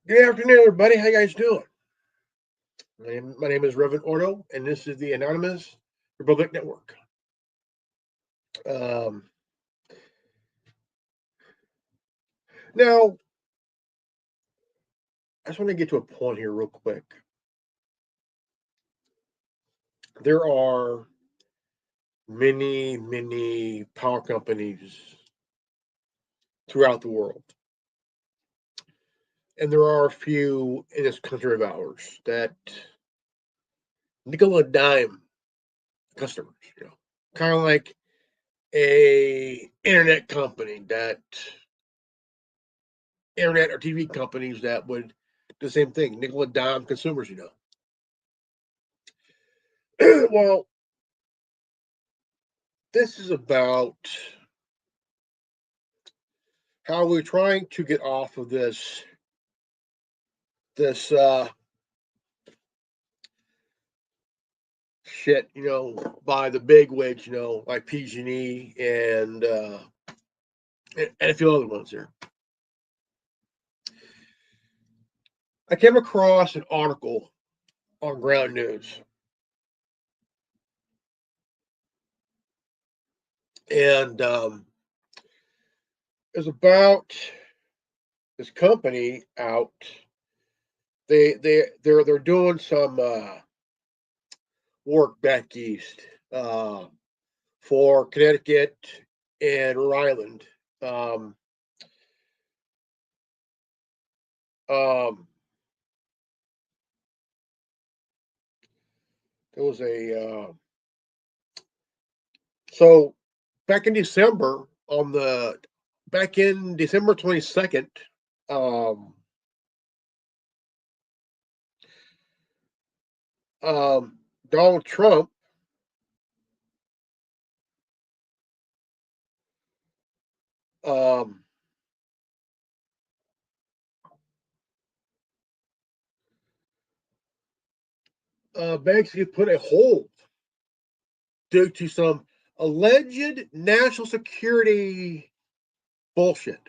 Good afternoon, everybody. How you guys doing? My name is Reverend Ordo, and this is the Anonymous Republic Network. Um, now, I just want to get to a point here real quick. There are many power companies throughout the world, and there are a few in this country of ours that nickel and dime customers. Kind of like a internet company that internet or TV companies that would do the same thing, nickel and dime consumers. Well, this is about how we're trying to get off of this shit, by the big wigs, like PG&E and a few other ones here. I came across an article on Ground News, and it's about this company out. They're doing some work back east for Connecticut and Rhode Island. Um, um, there was a so back in December on the back in December 22nd. Um, Donald Trump um, basically put a hold due to some alleged national security bullshit.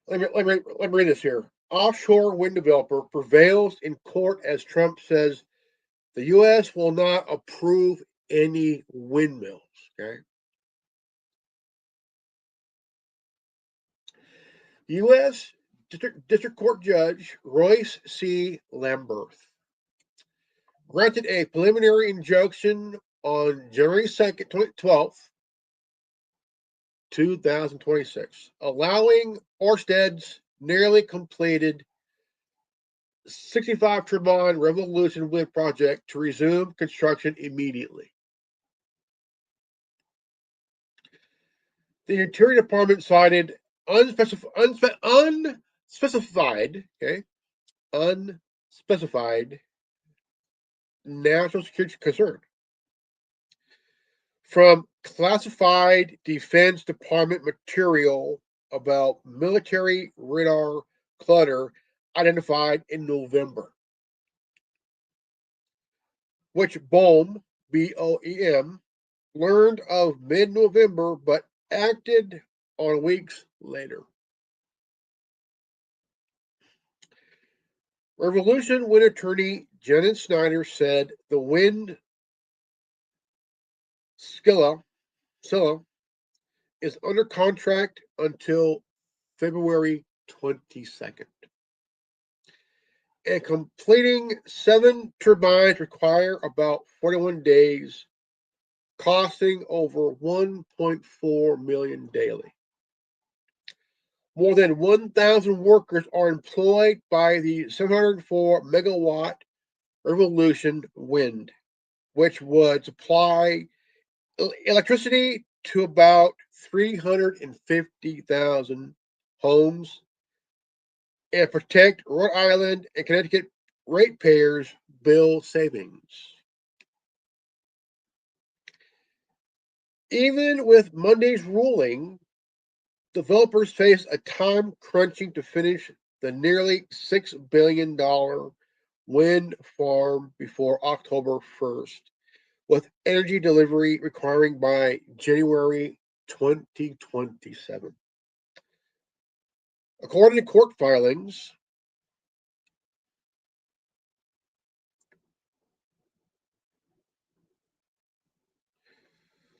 Let me read this here. Offshore wind developer prevails in court as Trump says the U.S. will not approve any windmills. Okay. U.S. District Court Judge Royce C. Lamberth granted a preliminary injunction on January 2nd, 12th, 2026, allowing Orsted's nearly completed 65 turbine Revolution Wind project to resume construction immediately. The Interior Department cited unspecified, okay, unspecified national security concern from classified Defense Department material about military radar clutter identified in November, which BOEM learned of mid November but acted on weeks later. Revolution Wind attorney Janet Snyder said the wind Scylla is under contract until February 22nd. And completing 7 turbines require about 41 days, costing over 1.4 million daily. More than 1,000 workers are employed by the 704 megawatt Revolution Wind, which would supply electricity to about 350,000 homes and protect Rhode Island and Connecticut ratepayers' bill savings. Even with Monday's ruling, developers face a time crunching to finish the nearly $6 billion wind farm before October 1st, with energy delivery requiring by January 2027. According to court filings,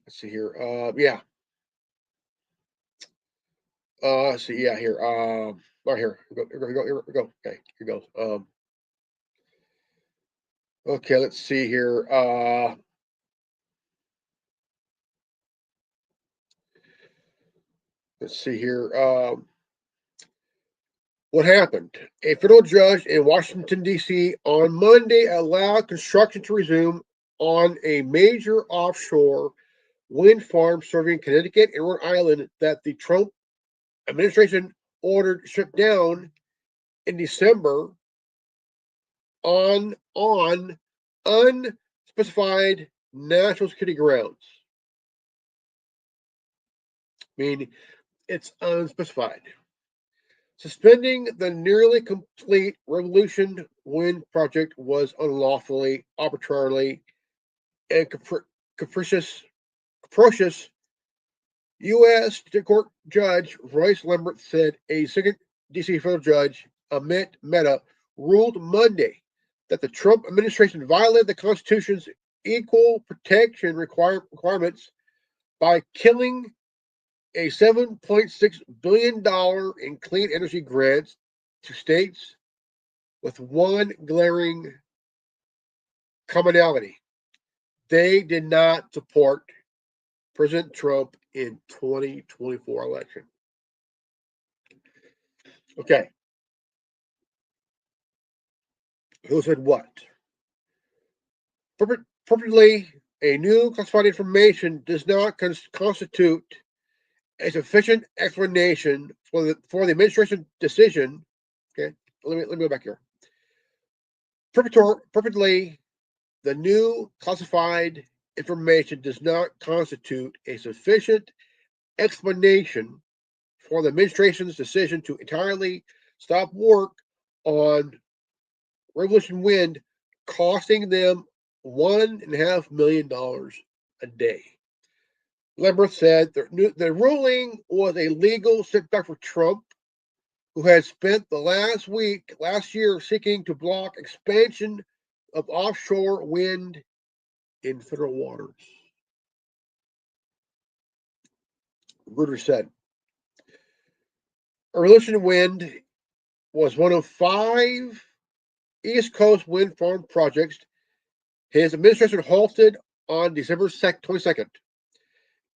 let's see here. Yeah. Let's see. Yeah, here. Right here. Here we go. Okay, here goes. Okay, let's see here. Let's see here. What happened? A federal judge in Washington, D.C. on Monday allowed construction to resume on a major offshore wind farm serving Connecticut and Rhode Island that the Trump administration ordered shut down in December on unspecified national security grounds. I mean, it's unspecified. Suspending the nearly complete Revolution Wind project was unlawfully, arbitrarily, and capricious. U.S. Court Judge Royce Lambert said a second D.C. federal judge, Amit Mehta, ruled Monday that the Trump administration violated the Constitution's equal protection requirements by killing a $7.6 billion in clean energy grants to states with one glaring commonality. They did not support President Trump in 2024 election. Okay. Who said what? Purportedly, a new classified information does not constitute a sufficient explanation for the administration decision. Okay, let me go back here. Purportedly, the new classified information does not constitute a sufficient explanation for the administration's decision to entirely stop work on Revolution Wind, costing them $1.5 million a day. Lambert said the ruling was a legal setback for Trump, who had spent the last year, seeking to block expansion of offshore wind in federal waters. Reuters said Revolution Wind was one of 5 East Coast wind farm projects his administration halted on December 22nd,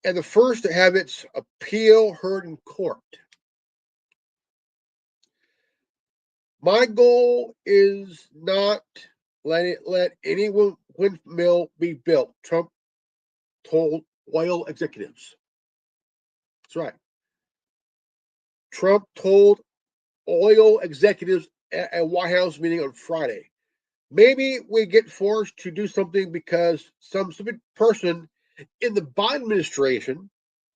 and the first to have its appeal heard in court. My goal is not let any windmill be built, Trump told oil executives. That's right. Trump told oil executives at a White House meeting on Friday. Maybe we get forced to do something because some stupid person in the Biden administration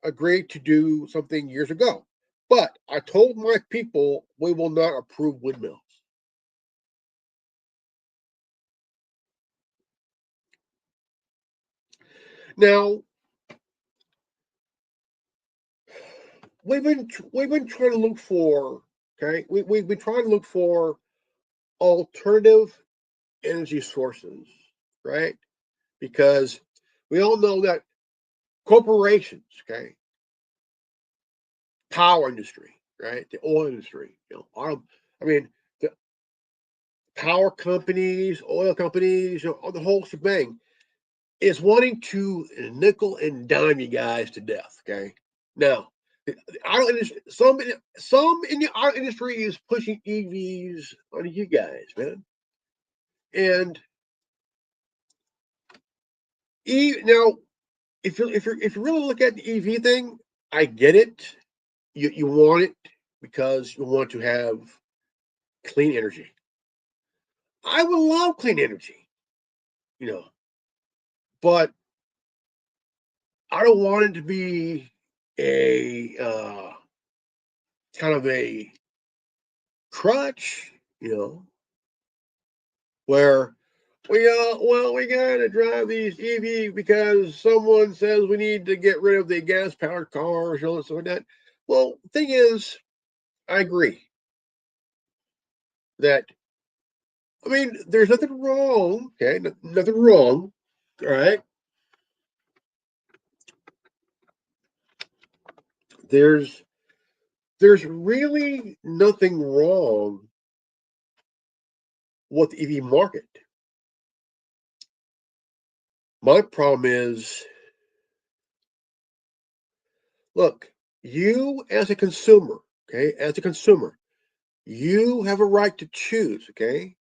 agreed to do something years ago. But I told my people we will not approve windmills. Now, we've been trying to look for we've been trying to look for alternative energy sources, right? Because we all know that corporations, power industry, right, the oil industry, I mean, the power companies, oil companies, the whole shebang is wanting to nickel and dime you guys to death. Okay, now the auto industry, some in the auto industry is pushing EVs on you guys, man, and now if you really look at the EV thing, I get it. You want it because you want to have clean energy. I would love clean energy, you know, but I don't want it to be a kind of a crutch, where we gotta drive these EV because someone says we need to get rid of the gas powered cars and all that stuff like that. Well, the thing is, I agree that, I mean, there's nothing wrong, okay? Nothing wrong, all right? There's there's really nothing wrong with the EV market. My problem is, look, you as a consumer, okay, as a consumer, you have a right to choose, okay?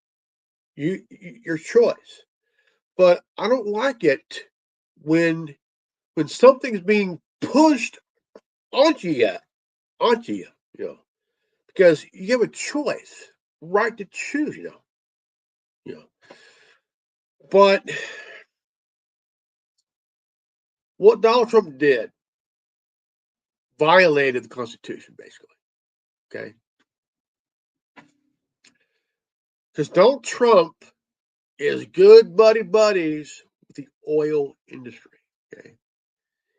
Your choice. But I don't like it when something's being pushed onto you, onto you, you know, because you have a choice, right to choose, you know. But what Donald Trump did violated the Constitution, basically. Okay, because Donald Trump is good buddies with the oil industry. Okay,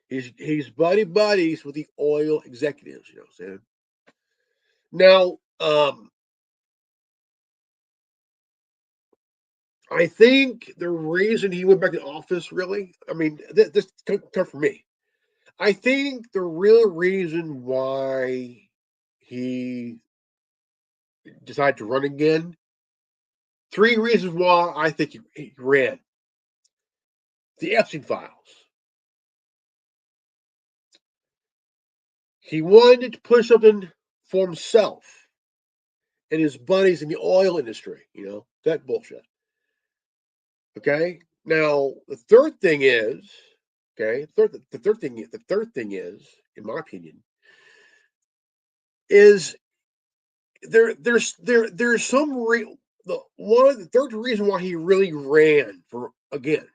he's buddies with the oil executives. You know what I'm saying? Now, I think the reason he went back to office, really, I mean, this come from me. I think the real reason why he decided to run again, three reasons why I think he ran. The Epstein files. He wanted to push something for himself and his buddies in the oil industry, that bullshit. Okay. Now the third thing is, the third thing is, in my opinion, is there's some real the third reason why he really ran for again,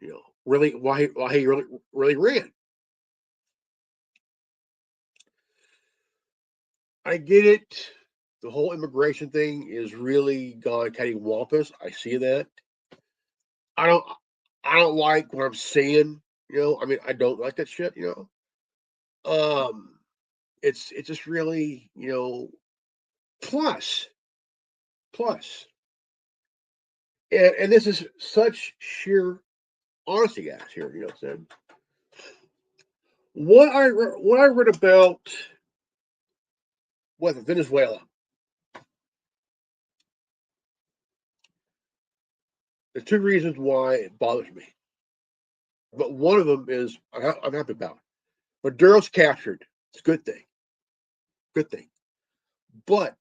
really why he really ran. I get it. The whole immigration thing is really gone cattywampus. I see that. I don't I don't like what I'm seeing. I mean, I don't like that shit. It's just really, plus plus, and this is such sheer honesty, guys. Here, you know what I'm saying. What I read about Venezuela. There's two reasons why it bothers me, but one of them is I'm happy about. Maduro's captured. It's a good thing. Good thing. But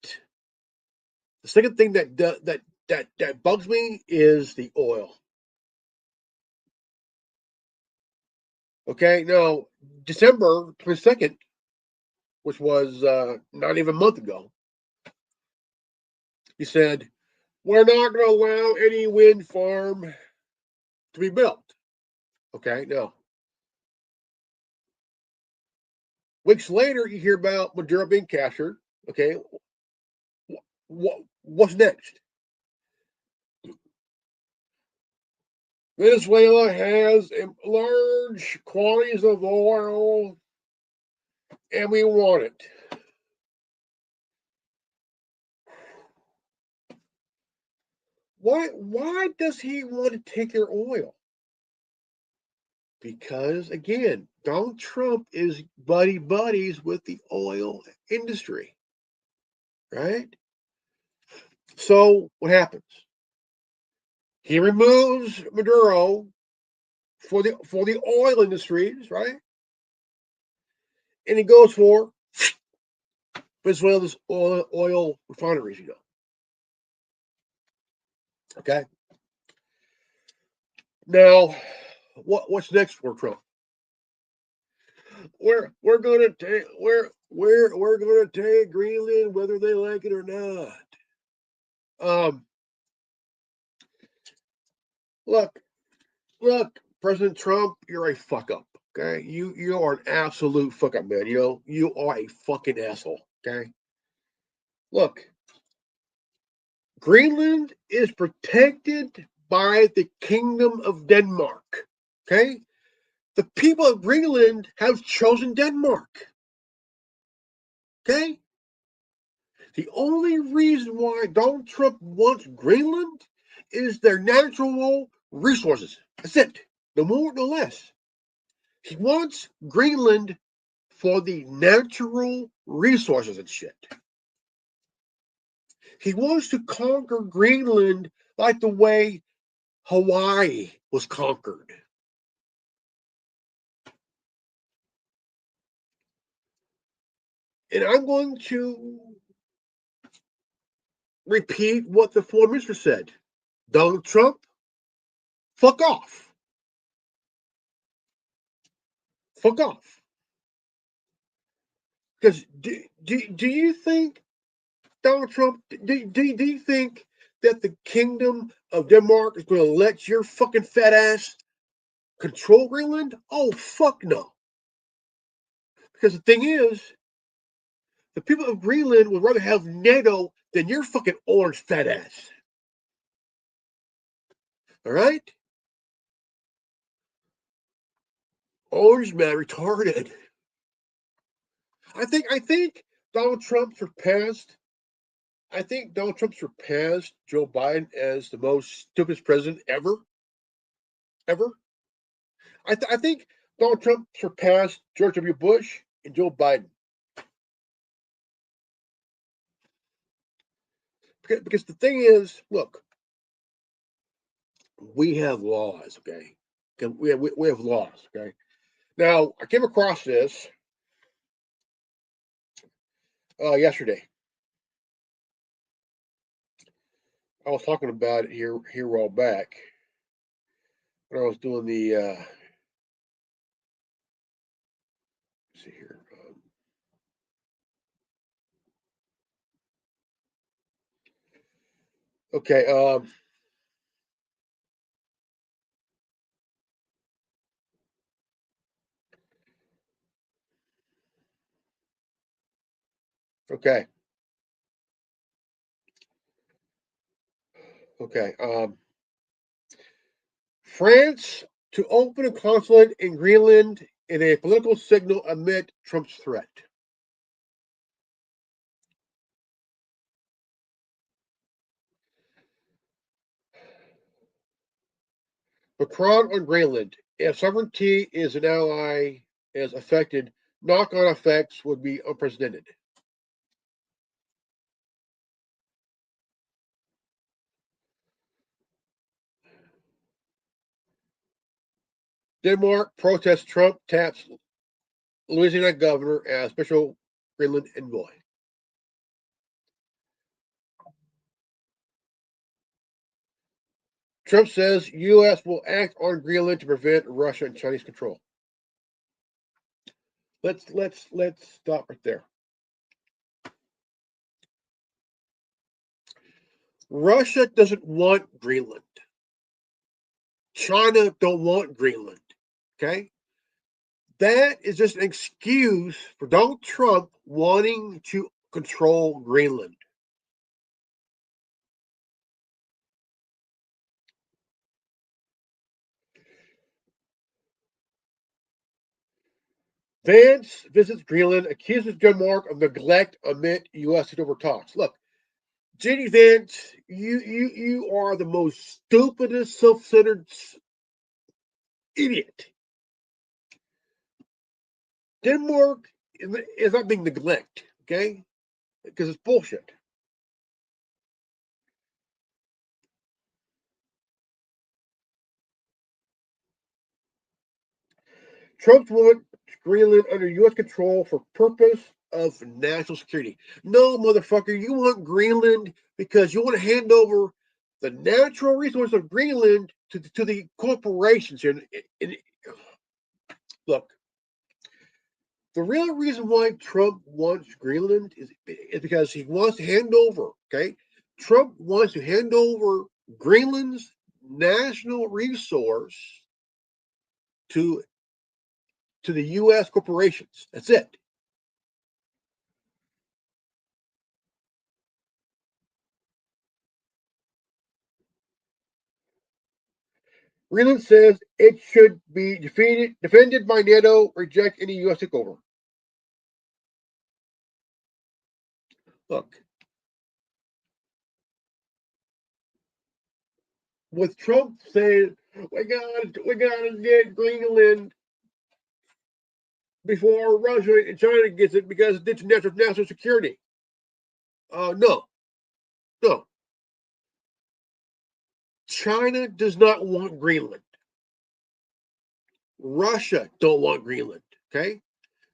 the second thing that bugs me is the oil. Okay, now December 22nd, which was not even a month ago, he said, "We're not going to allow any wind farm to be built." Okay, now weeks later, you hear about Maduro being captured. Okay, what's next? Venezuela has large quantities of oil, and we want it. Why does he want to take their oil? Because again, Donald Trump is buddies with the oil industry, right? So what happens? He removes Maduro for the oil industries, right? And he goes for Venezuela's oil refineries, Okay. Now, what's next for Trump? We're gonna take we're gonna take Greenland whether they like it or not. Um, look, President Trump, you're a fuck up. Okay, you are an absolute fuck up, man. You are a fucking asshole. Okay, look, Greenland is protected by the Kingdom of Denmark. Okay, the people of Greenland have chosen Denmark. Okay, The only reason why Donald Trump wants Greenland is their natural resources. That's it. No more, no less. He wants Greenland for the natural resources and shit. He wants to conquer Greenland like the way Hawaii was conquered. And I'm going to repeat what the foreign minister said. Donald Trump, fuck off. Fuck off. Because do you think, Donald Trump, do you think that the Kingdom of Denmark is going to let your fucking fat ass control Greenland? Oh, fuck no. Because the thing is, the people of Greenland would rather have NATO than your fucking orange fat ass. All right? Orange man retarded. I think Donald Trump surpassed Joe Biden as the most stupidest president ever. Ever. I think Donald Trump surpassed George W. Bush and Joe Biden. Because the thing is, look, we have laws, okay? We have laws, okay? Now, I came across this yesterday. I was talking about it here a while back when I was doing the. Let's see here. Okay. Okay. Okay. France to open a consulate in Greenland in a political signal amid Trump's threat. Macron on Greenland. If sovereignty is an ally is affected, knock-on effects would be unprecedented. Denmark protests Trump taps Louisiana governor as special Greenland envoy. Trump says U.S. will act on Greenland to prevent Russia and Chinese control. Let's stop right there. Russia doesn't want Greenland. China don't want Greenland. Okay? That is just an excuse for Donald Trump wanting to control Greenland. Vance visits Greenland, accuses Denmark of neglect amid U.S. takeover talks. Look, JD Vance, you are the most stupidest, self-centered idiot. Denmark is not being neglected, okay? Because it's bullshit. Trump wants Greenland under U.S. control for purpose of national security. No, motherfucker, you want Greenland because you want to hand over the natural resources of Greenland to the corporations. And look, the real reason why Trump wants Greenland is because he wants to hand over, okay? Trump wants to hand over Greenland's national resource to the U.S. corporations. That's it. Greenland says it should be defended by NATO, reject any U.S. takeover. Look, with Trump saying we gotta get Greenland before Russia and China gets it because it's national security. No, no. China does not want Greenland. Russia don't want Greenland. Okay,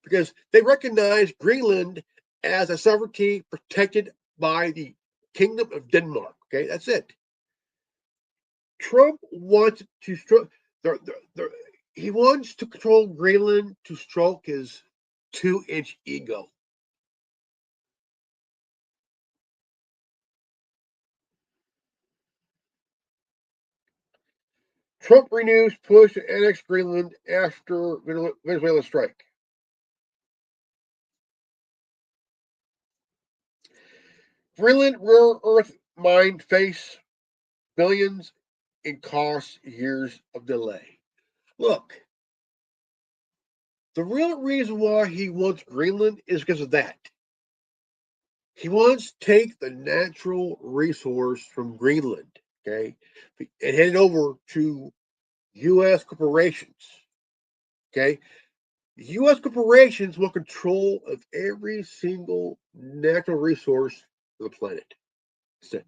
because they recognize Greenland as a sovereignty protected by the Kingdom of Denmark. Okay, that's it. Trump wants to he wants to control Greenland to stroke his 2-inch ego. Trump renews push to annex Greenland after Venezuela strike. Greenland rare earth mine face billions in cost years of delay. Look, the real reason why he wants Greenland is because of that. He wants to take the natural resource from Greenland, okay, and hand it over to U.S. corporations, okay. U.S. corporations want control of every single natural resource on the planet. So,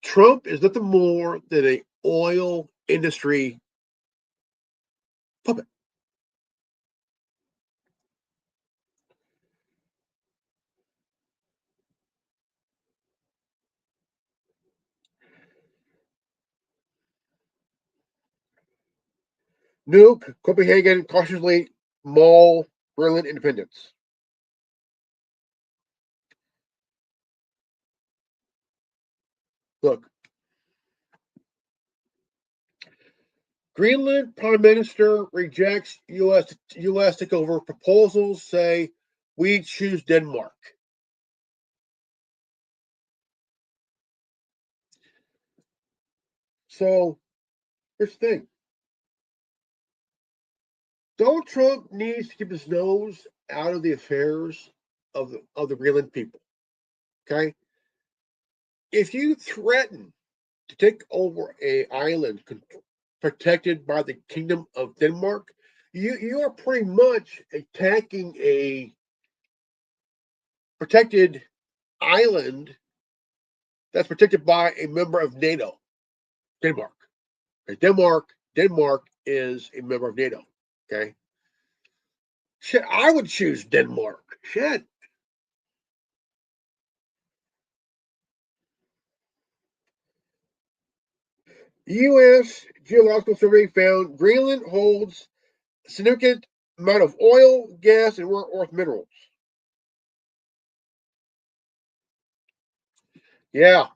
Trump is nothing more than an oil industry puppet. Nuke Copenhagen cautiously maul Berlin independence. Look, Greenland Prime Minister rejects U.S. takeover proposals. Say we choose Denmark. So here's the thing: Donald Trump needs to keep his nose out of the affairs of the Greenland people. Okay, if you threaten to take over a island protected by the Kingdom of Denmark, you are pretty much attacking a protected island that's protected by a member of NATO, Denmark. Okay, Denmark is a member of NATO. Okay, shit, I would choose Denmark. Shit. U.S. Geological Survey found Greenland holds a significant amount of oil, gas, and rare earth minerals. Yeah,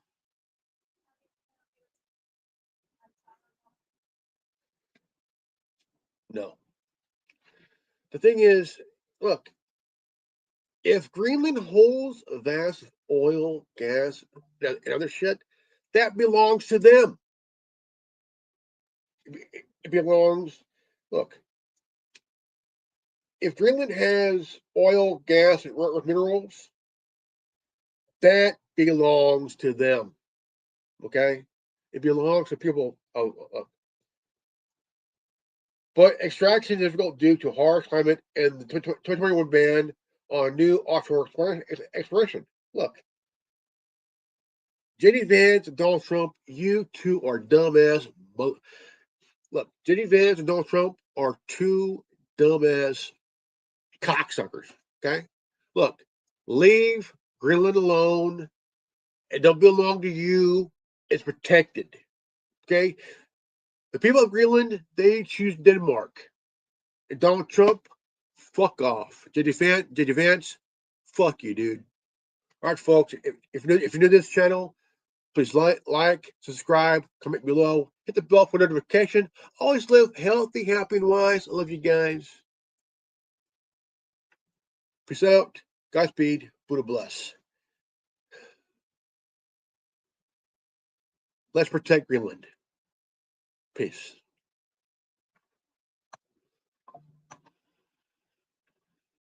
no. The thing is, look, if Greenland holds a vast oil, gas, and other shit, that belongs to them. It belongs. Look, if Greenland has oil, gas, and rare earth minerals, that belongs to them. Okay, it belongs to people. But extraction is difficult due to harsh climate and the 2021 ban on new offshore exploration. Look, JD Vance and Donald Trump, you two are dumbass. Look, JD Vance and Donald Trump are two dumbass cocksuckers. Okay, look, leave Greenland alone. It don't belong to you. It's protected. Okay, the people of Greenland they choose Denmark. And Donald Trump, fuck off. JD Vance, fuck you, dude. All right, folks. If you're new to this channel, please like, subscribe, comment below, hit the bell for notification. Always live healthy, happy, and wise. I love you guys. Peace out. Godspeed. Buddha bless. Let's protect Greenland. Peace.